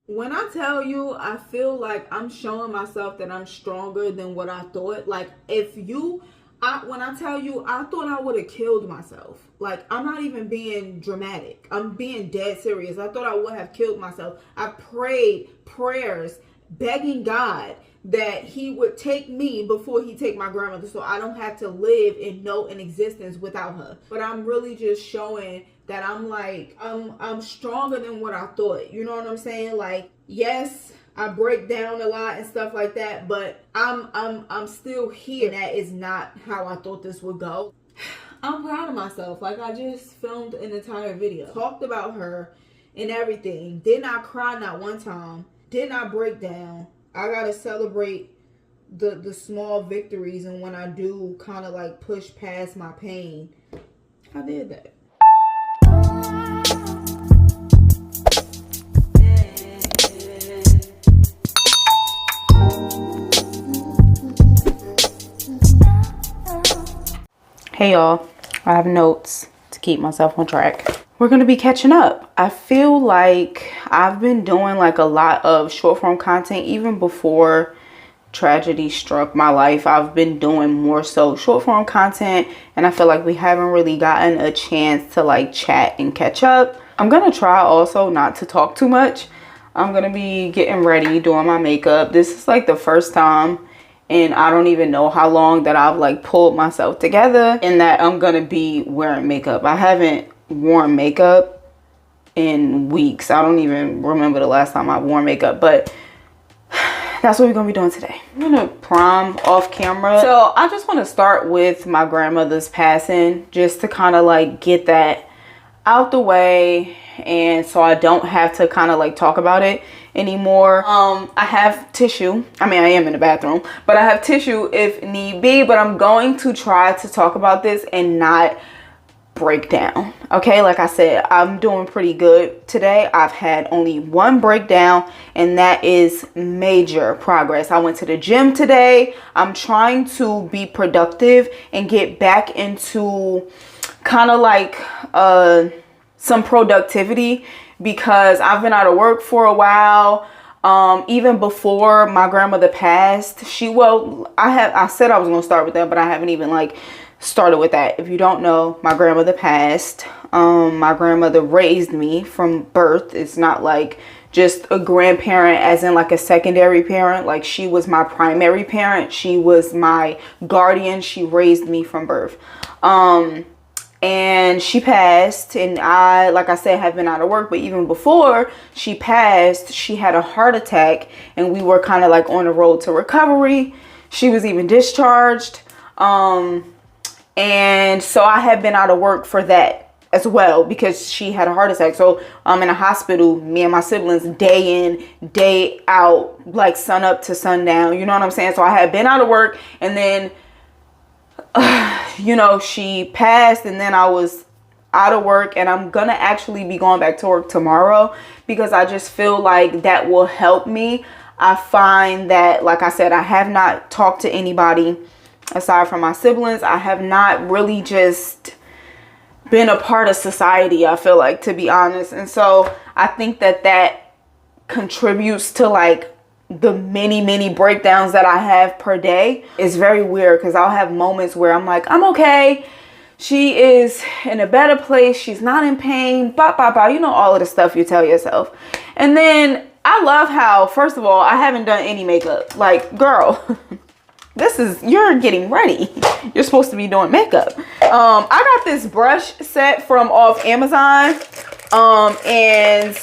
When I tell you, I feel like I'm showing myself that I'm stronger than what I thought. Like, when I tell you, I thought I would have killed myself. Like, I'm not even being dramatic. I'm being dead serious. I thought I would have killed myself. I prayed prayers begging God that he would take me before he take my grandmother, so I don't have to live in no in existence without her. But I'm really just showing that I'm stronger than what I thought. You know what I'm saying? Like, yes, I break down a lot and stuff like that, but I'm still here. That is not how I thought this would go. I'm proud of myself. Like, I just filmed an entire video, talked about her and everything. Did not cry not one time. Did not break down. I gotta celebrate the small victories, and when I do kind of like push past my pain, I did that. Hey y'all, I have notes to keep myself on track. We're gonna be catching up. I feel like I've been doing like a lot of short form content even before tragedy struck my life. I've been doing more so short form content, and I feel like we haven't really gotten a chance to like chat and catch up. I'm gonna try also not to talk too much. I'm gonna be getting ready, doing my makeup. This is like the first time, and I don't even know how long that I've like pulled myself together and that I'm gonna be wearing makeup. I haven't worn makeup in weeks. I don't even remember the last time I wore makeup, but that's what we're gonna be doing today. I'm gonna prime off camera. So I just want to start with my grandmother's passing, just to kind of like get that out the way, and so I don't have to kind of like talk about it anymore. I have tissue. I mean, I am in the bathroom, but I have tissue if need be, but I'm going to try to talk about this and not break down. Okay, like I said, I'm doing pretty good today. I've had only one breakdown, and that is major progress. I went to the gym today. I'm trying to be productive and get back into kind of like some productivity, because I've been out of work for a while. Even before my grandmother passed, I said I was gonna start with that, but I haven't even like started with that. If you don't know, my grandmother passed. My grandmother raised me from birth. It's not like just a grandparent as in like a secondary parent. Like, she was my primary parent. She was my guardian. She raised me from birth. And she passed, and I, like I said, have been out of work. But even before she passed, she had a heart attack, and we were kind of like on the road to recovery. She was even discharged. And so I have been out of work for that as well, because she had a heart attack. So I'm in a hospital, me and my siblings, day in, day out, like sun up to sundown. You know what I'm saying? So I had been out of work, and then you know, she passed, and then I was out of work, and I'm gonna actually be going back to work tomorrow, because I just feel like that will help me. I find that, like I said, I have not talked to anybody aside from my siblings. I have not really just been a part of society, I feel like, to be honest. And so I think that that contributes to like the many breakdowns that I have per day. Is very weird, because I'll have moments where I'm like, I'm okay, she is in a better place, she's not in pain, blah blah blah, you know, all of the stuff you tell yourself. And then I love how, first of all, I haven't done any makeup. Like, girl, you're getting ready, you're supposed to be doing makeup. I got this brush set from off Amazon, and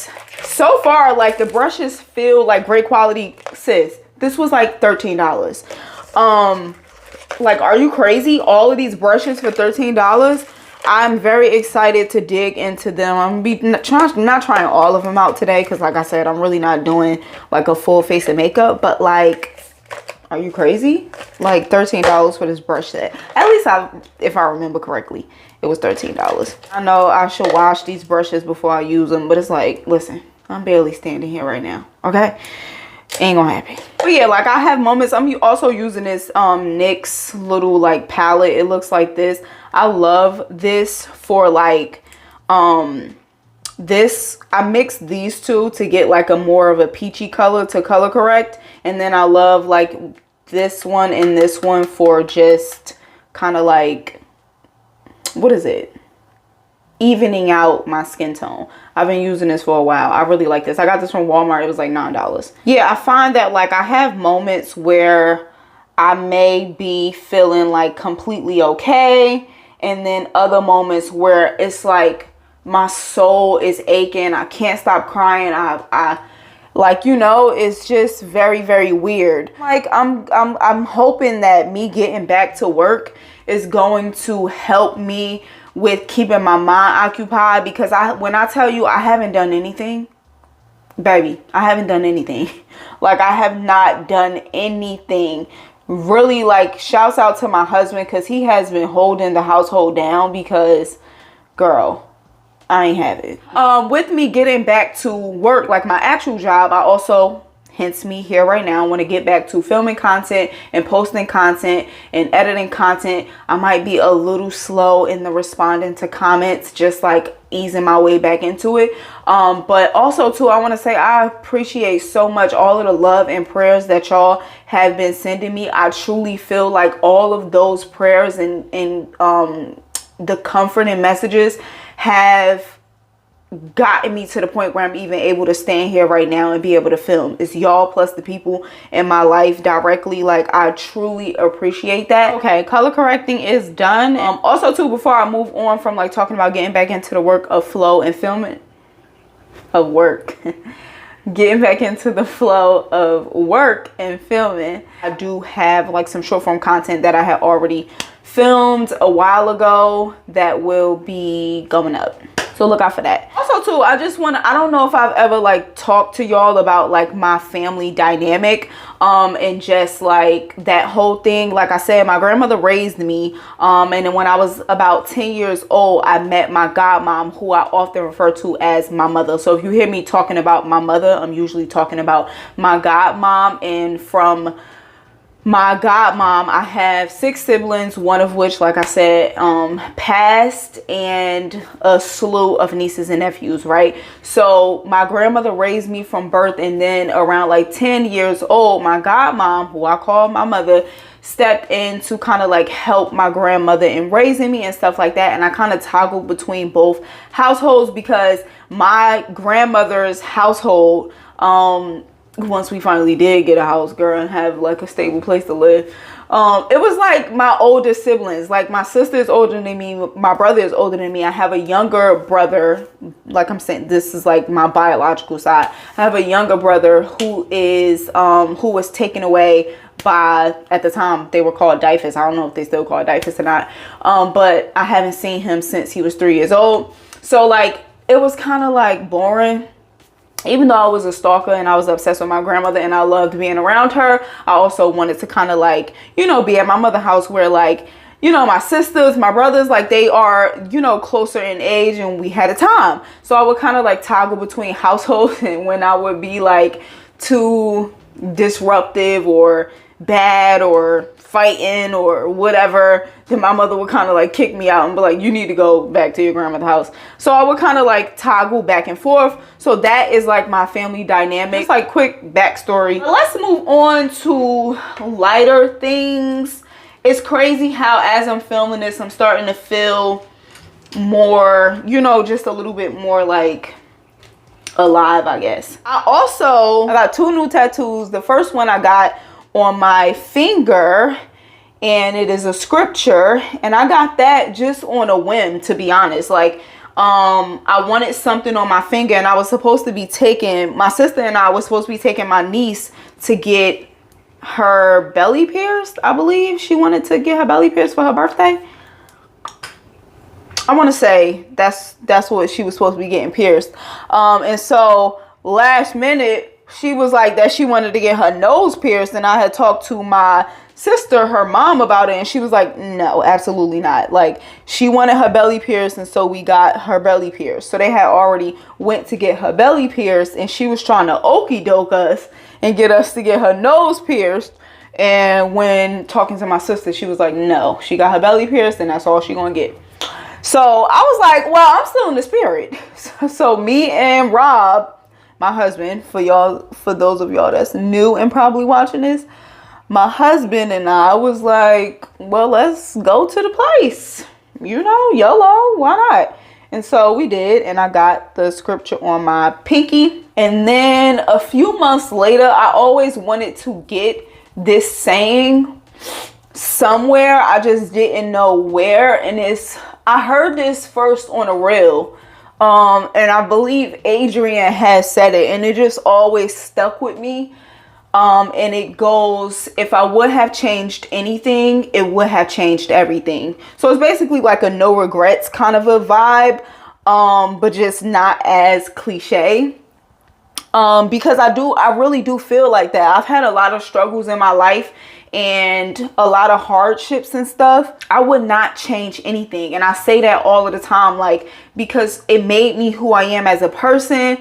so far, like, the brushes feel like great quality. Sis, this was like $13. Like, are you crazy? All of these brushes for $13. I'm very excited to dig into them. I'm not trying all of them out today, because like I said, I'm really not doing like a full face of makeup. But like, are you crazy? Like, $13 for this brush set. At least if I remember correctly, it was $13. I know I should wash these brushes before I use them, but it's like, listen, I'm barely standing here right now, okay? Ain't gonna happen. But yeah, like, I have moments. I'm also using this NYX little like palette. It looks like this. I love this for like I mixed these two to get like a more of a peachy color to color correct. And then I love like this one and this one for just kind of like, what is it? Evening out my skin tone. I've been using this for a while. I really like this. I got this from Walmart. It was like $9. Yeah, I find that like I have moments where I may be feeling like completely okay. And then other moments where it's like my soul is aching. I can't stop crying. I like, you know, it's just very, very weird. Like I'm hoping that me getting back to work is going to help me with keeping my mind occupied, because when I tell you I haven't done anything, baby, I haven't done anything. Like I have not done anything. Really, like, shouts out to my husband, because he has been holding the household down, because girl, I ain't have it. With me getting back to work, like my actual job, I also, hence me here right now, want to get back to filming content and posting content and editing content. I might be a little slow in the responding to comments, just like easing my way back into it. But also too, I want to say I appreciate so much all of the love and prayers that y'all have been sending me. I truly feel like all of those prayers and the comforting messages have gotten me to the point where I'm even able to stand here right now and be able to film. It's y'all plus the people in my life directly. Like, I truly appreciate that. Okay, color correcting is done. Also too, before I move on from like talking about getting back into the work of flow and filming of work getting back into the flow of work and filming, I do have like some short form content that I had already filmed a while ago that will be going up, so look out for that. Also too, I don't know if I've ever like talked to y'all about like my family dynamic and just like that whole thing. Like I said, my grandmother raised me, and then when I was about 10 years old, I met my godmom, who I often refer to as my mother. So if you hear me talking about my mother, I'm usually talking about my godmom. And from my godmom, I have 6 siblings, one of which, like I said, passed, and a slew of nieces and nephews, right? So my grandmother raised me from birth, and then around like 10 years old, my godmom, who I call my mother, stepped in to kind of like help my grandmother in raising me and stuff like that. And I kind of toggled between both households, because my grandmother's household, once we finally did get a house, girl, and have like a stable place to live, it was like my older siblings. Like my sister is older than me, my brother is older than me. I have a younger brother. Like I'm saying, this is like my biological side. I have a younger brother who was taken away by, at the time they were called DIFUS. I don't know if they still call it DIFUS or not, but I haven't seen him since he was 3 years old. So like it was kind of like boring. Even though I was a stalker and I was obsessed with my grandmother and I loved being around her, I also wanted to kind of like, you know, be at my mother's house where like, you know, my sisters, my brothers, like they are, you know, closer in age, and we had a time. So I would kind of like toggle between households, and when I would be like too disruptive or bad or fighting or whatever, then my mother would kind of like kick me out and be like, you need to go back to your grandmother's house. So I would kind of like toggle back and forth. So that is like my family dynamic. It's like quick backstory. Let's move on to lighter things. It's crazy how as I'm filming this, I'm starting to feel more, you know, just a little bit more like alive, I guess. I got 2 new tattoos. The first one I got on my finger, and it is a scripture, and I got that just on a whim, to be honest. Like I wanted something on my finger, and I was supposed to be taking, my sister and I was supposed to be taking my niece to get her belly pierced. I believe she wanted to get her belly pierced for her birthday. I want to say that's what she was supposed to be getting pierced. And so last minute, she was like that she wanted to get her nose pierced, and I had talked to my sister, her mom, about it, and she was like, no, absolutely not. Like, she wanted her belly pierced, and so we got her belly pierced. So they had already went to get her belly pierced, and she was trying to okie doke us and get us to get her nose pierced. And when talking to my sister, she was like, no, she got her belly pierced, and that's all she gonna get. So I was like, well, I'm still in the spirit. So me and Rob, my husband, for those of y'all that's new and probably watching this, my husband and I was like, well, let's go to the place. You know, YOLO, why not? And so we did, and I got the scripture on my pinky. And then a few months later, I always wanted to get this saying somewhere. I just didn't know where. And I heard this first on a reel. And I believe Adrian has said it, and it just always stuck with me. And it goes, if I would have changed anything, it would have changed everything. So it's basically like a no regrets kind of a vibe, but just not as cliche. Because I really do feel like that. I've had a lot of struggles in my life and a lot of hardships and stuff. I would not change anything. And I say that all of the time, like, because it made me who I am as a person.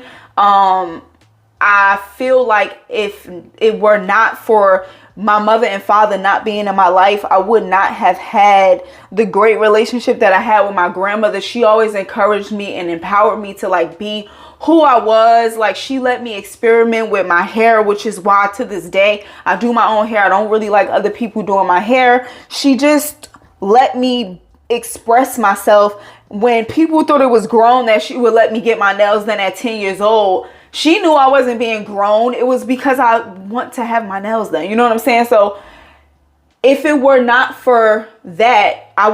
I feel like if it were not for my mother and father not being in my life, I would not have had the great relationship that I had with my grandmother. She always encouraged me and empowered me to like be who I was. Like, she let me experiment with my hair, which is why to this day I do my own hair. I don't really like other people doing my hair. She just let me express myself. When people thought it was grown that she would let me get my nails done at 10 years old, she knew I wasn't being grown. It was because I want to have my nails done. You know what I'm saying? So if it were not for that, I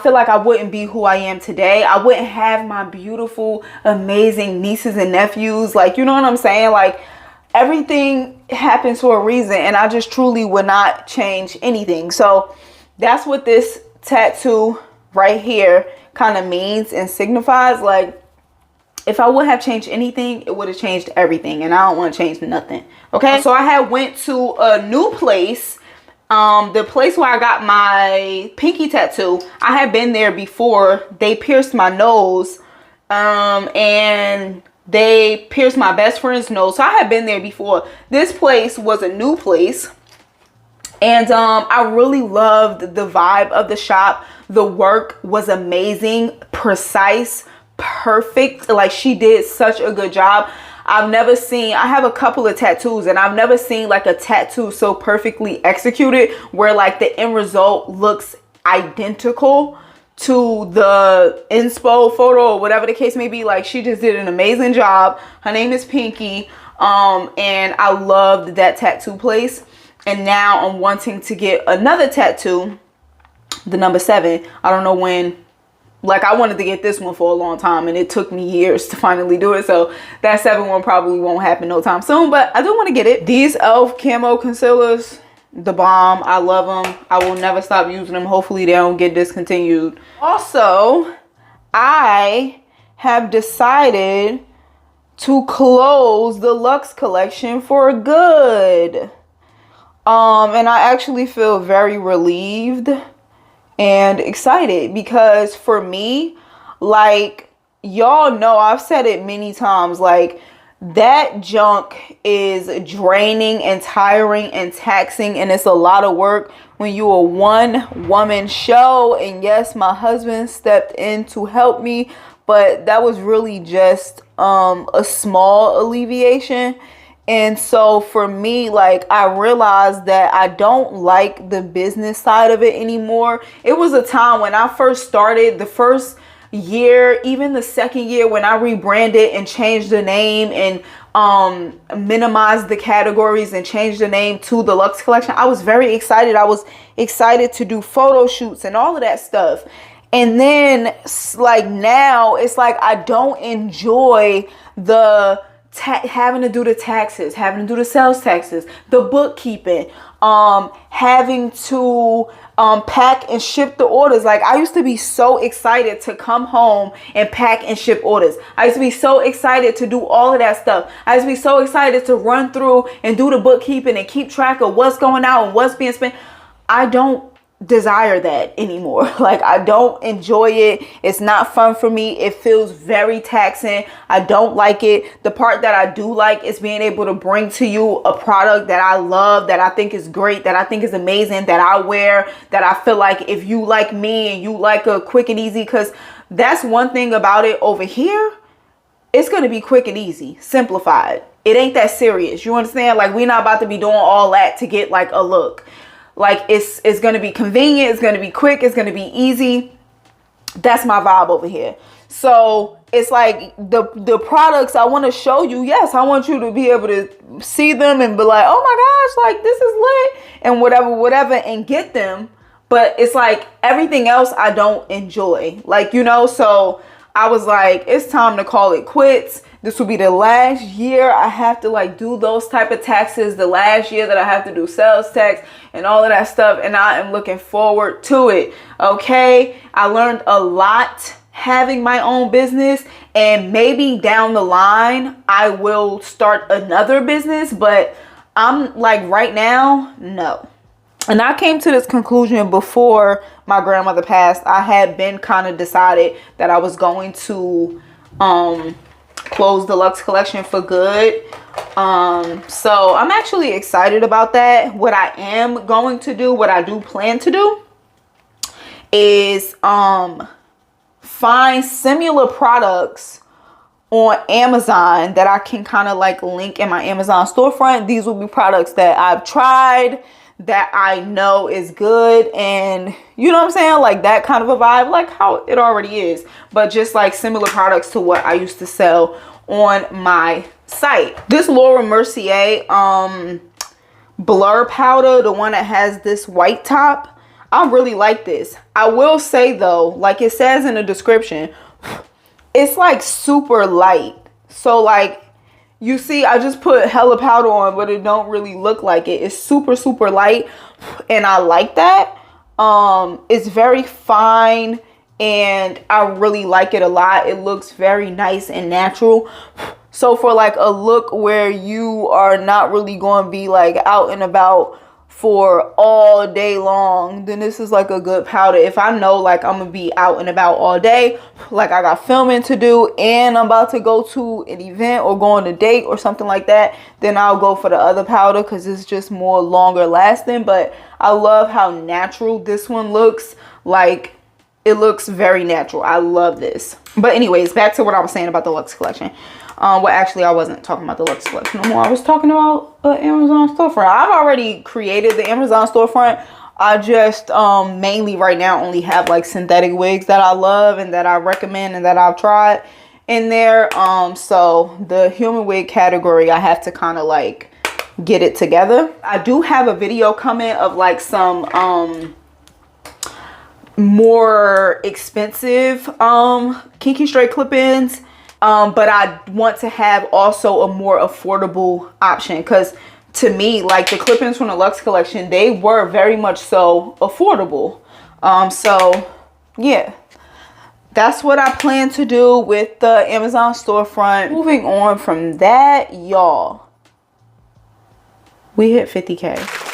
feel like I wouldn't be who I am today. I wouldn't have my beautiful, amazing nieces and nephews. Like, you know what I'm saying? Like, everything happens for a reason, and I just truly would not change anything. So that's what this tattoo right here kind of means and signifies. Like, if I would have changed anything, it would have changed everything, and I don't want to change nothing. Okay, so I had went to a new place. The place where I got my pinky tattoo, I had been there before. They pierced my nose, and they pierced my best friend's nose. So I had been there before. This place was a new place, and I really loved the vibe of the shop. The work was amazing, precise, perfect. Like, she did such a good job. I have a couple of tattoos, and I've never seen like a tattoo so perfectly executed where like the end result looks identical to the inspo photo or whatever the case may be. Like, she just did an amazing job. Her name is Pinky. And I loved that tattoo place. And now I'm wanting to get another tattoo, the number 7. I don't know when. Like, I wanted to get this one for a long time, and it took me years to finally do it. So that 7 one probably won't happen no time soon, but I do want to get it. These e.l.f. camo concealers, the bomb. I love them. I will never stop using them. Hopefully they don't get discontinued. Also, I have decided to close the Luxe collection for good. And I actually feel very relieved and excited, because for me, like, y'all know, I've said it many times, like, that junk is draining and tiring and taxing, and it's a lot of work when you're a one-woman show. And yes, my husband stepped in to help me, but that was really just a small alleviation. And so for me, like, I realized that I don't like the business side of it anymore. It was a time when I first started, the first year, even the second year, when I rebranded and changed the name and minimized the categories and changed the name to the Luxe collection. I was very excited. I was excited to do photo shoots and all of that stuff. And then, like, now it's like I don't enjoy the having to do the taxes, having to do the sales taxes, the bookkeeping, having to pack and ship the orders. Like, I used to be so excited to come home and pack and ship orders. I used to be so excited to do all of that stuff. I used to be so excited to run through and do the bookkeeping and keep track of what's going out and what's being spent. I don't desire that anymore. Like, I don't enjoy it. It's not fun for me. It feels very taxing. I don't like it. The part that I do like is being able to bring to you a product that I love, that I think is great, that I think is amazing, that I wear, that I feel like if you like me and you like a quick and easy, because that's one thing about it over here. It's going to be quick and easy, simplified. It ain't that serious. You understand? Like, we're not about to be doing all that to get like a look. Like, it's going to be convenient. It's going to be quick. It's going to be easy. That's my vibe over here. So it's like the products I want to show you. Yes, I want you to be able to see them and be like, oh my gosh, like, this is lit and whatever, and get them. But it's like everything else I don't enjoy. Like, you know, so I was like, it's time to call it quits. This will be the last year I have to like do those type of taxes. The last year that I have to do sales tax and all of that stuff. And I am looking forward to it. Okay. I learned a lot having my own business, and maybe down the line I will start another business, but I'm like, right now, no. And I came to this conclusion before my grandmother passed. I had been kind of decided that I was going to close the Luxe collection for good. So I'm actually excited about that. What I am going to do, what I do plan to do, is find similar products on Amazon that I can kind of like link in my Amazon storefront. These will be products that I've tried, that I know is good, and you know what I'm saying, like that kind of a vibe, like how it already is, but just like similar products to what I used to sell on my site. This Laura Mercier blur powder, the one that has this white top, I really like this. I will say though, like it says in the description, it's like super light. So like, you see, I just put hella powder on, but it don't really look like it. It's super, super light, and I like that. It's very fine, and I really like it a lot. It looks very nice and natural. So for like a look where you are not really going to be like out and about for all day long, then this is like a good powder. If I know like I'm gonna be out and about all day, like I got filming to do and I'm about to go to an event or go on a date or something like that, then I'll go for the other powder because it's just more longer lasting. But I love how natural this one looks. Like, it looks very natural. I love this. But anyways, back to what I was saying about the Luxe collection. Well, actually, I wasn't talking about the Luxe collection no more. I was talking about the Amazon storefront. I've already created the Amazon storefront. I just mainly right now only have like synthetic wigs that I love and that I recommend and that I've tried in there. So the human wig category, I have to kind of like get it together. I do have a video coming of like some more expensive kinky straight clip-ins. But I want to have also a more affordable option, because to me, like the clip-ins from the Luxe collection, they were very much so affordable. So yeah, that's what I plan to do with the Amazon storefront. Moving on from that, y'all, we hit 50K.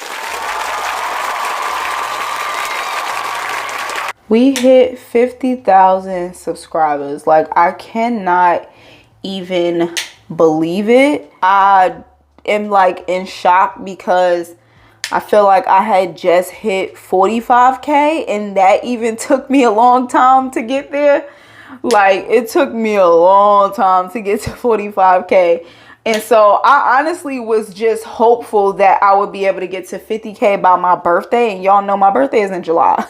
We hit 50,000 subscribers. Like, I cannot even believe it. I am like in shock because I feel like I had just hit 45K, and that even took me a long time to get there. Like, it took me a long time to get to 45K. And so I honestly was just hopeful that I would be able to get to 50K by my birthday. And y'all know my birthday is in July.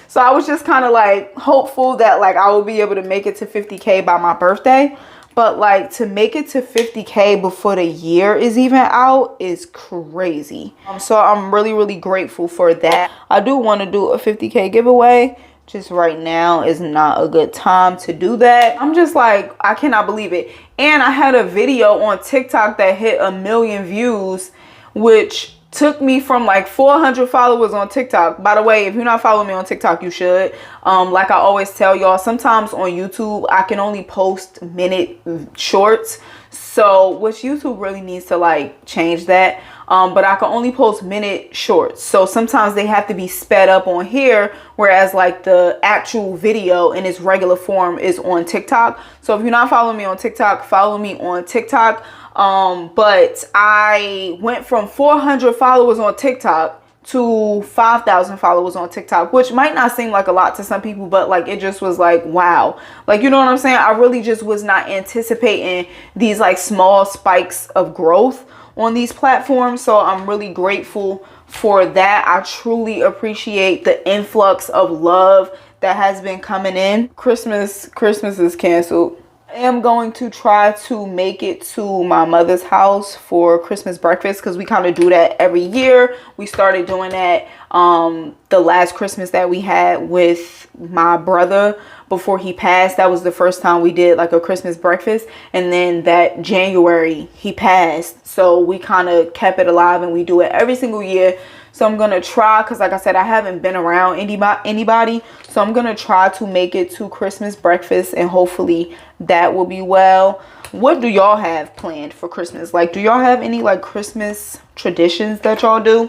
So I was just kind of like hopeful that like I will be able to make it to 50K by my birthday. But like to make it to 50K before the year is even out is crazy. So I'm really, really grateful for that. I do want to do a 50K giveaway. Just right now is not a good time to do that. I'm just like, I cannot believe it. And I had a video on TikTok that hit 1 million views, which took me from like 400 followers on TikTok. By the way, if you're not following me on TikTok, you should. Like I always tell y'all, sometimes on YouTube I can only post minute shorts, so which YouTube really needs to like change that. But I can only post minute shorts, so sometimes they have to be sped up on here, whereas like the actual video in its regular form is on TikTok. So if you're not following me on TikTok, follow me on TikTok. But I went from 400 followers on TikTok to 5,000 followers on TikTok, which might not seem like a lot to some people, but like it just was like, wow, like, you know what I'm saying? I really just was not anticipating these like small spikes of growth on these platforms. So I'm really grateful for that. I truly appreciate the influx of love that has been coming in. Christmas is canceled. I am going to try to make it to my mother's house for Christmas breakfast, because we kind of do that every year. We started doing that the last Christmas that we had with my brother before he passed. That was the first time we did like a Christmas breakfast, and then that January he passed, so we kind of kept it alive and we do it every single year. So I'm gonna try, because like I said, I haven't been around anybody, so I'm gonna try to make it to Christmas breakfast, and hopefully that will be well. What do y'all have planned for Christmas? Like, do y'all have any like Christmas traditions that y'all do?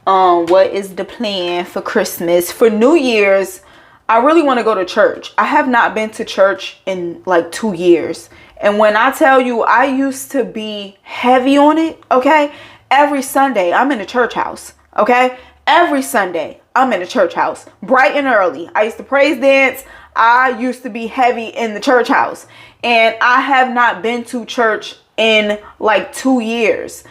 What is the plan for Christmas? For New Year's, I really want to go to church. I have not been to church in like 2 years, and when I tell you, I used to be heavy on it, okay? Every Sunday, I'm in a church house, okay? Every Sunday, I'm in a church house, bright and early. I used to praise dance. I used to be heavy in the church house. And I have not been to church in like 2 years.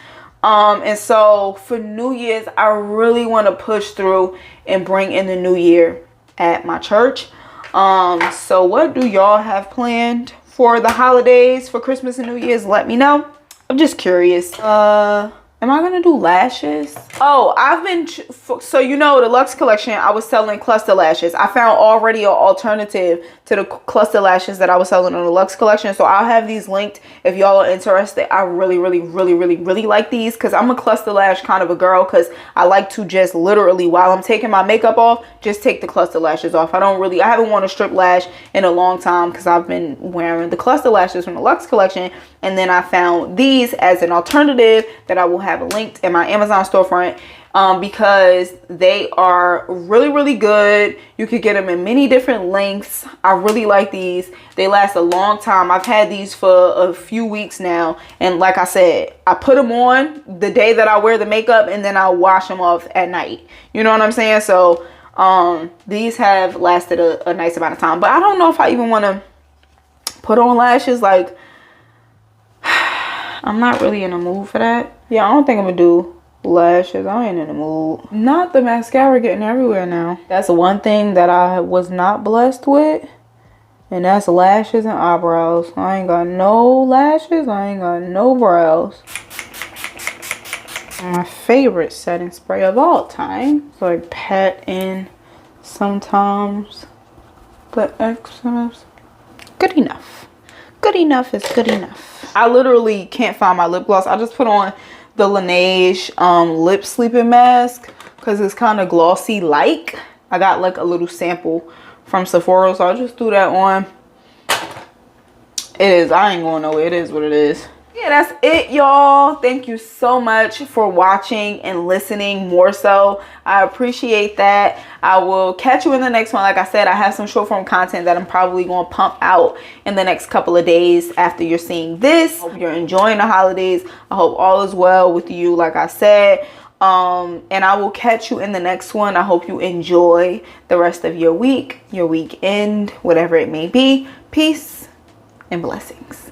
And so for New Year's, I really want to push through and bring in the new year at my church. So what do y'all have planned for the holidays, for Christmas and New Year's? Let me know. I'm just curious. Am I gonna do lashes? Oh, I've been, so you know, the Luxe collection, I was selling cluster lashes. I found already an alternative to the cluster lashes that I was selling on the Luxe collection. So I'll have these linked if y'all are interested. I really like these, because I'm a cluster lash kind of a girl, because I like to just literally, while I'm taking my makeup off, just take the cluster lashes off. I haven't worn a strip lash in a long time, because I've been wearing the cluster lashes from the Luxe collection. And then I found these as an alternative that I will have linked in my Amazon storefront, because they are really good. You could get them in many different lengths. I really like these. They last a long time. I've had these for a few weeks now, and like I said, I put them on the day that I wear the makeup, and then I wash them off at night. You know what I'm saying? So these have lasted a nice amount of time, but I don't know if I even want to put on lashes. Like, I'm not really in the mood for that. Yeah, I don't think I'm gonna do lashes. I ain't in the mood. Not the mascara getting everywhere now. That's one thing that I was not blessed with, and that's lashes and eyebrows. I ain't got no lashes. I ain't got no brows. My favorite setting spray of all time. So I pat in sometimes the eczemas. Good enough. Good enough is good enough. I literally can't find my lip gloss. I just put on the Laneige lip sleeping mask, because it's kind of glossy like. I got like a little sample from Sephora, so I just threw that on. It is, I ain't going nowhere. It is what it is. Yeah, that's it, y'all. Thank you so much for watching and listening, more so. I appreciate that. I will catch you in the next one. Like I said, I have some short form content that I'm probably going to pump out in the next couple of days after you're seeing this. Hope you're enjoying the holidays. I hope all is well with you, like I said. And I will catch you in the next one. I hope you enjoy the rest of your week, your weekend, whatever it may be. Peace and blessings.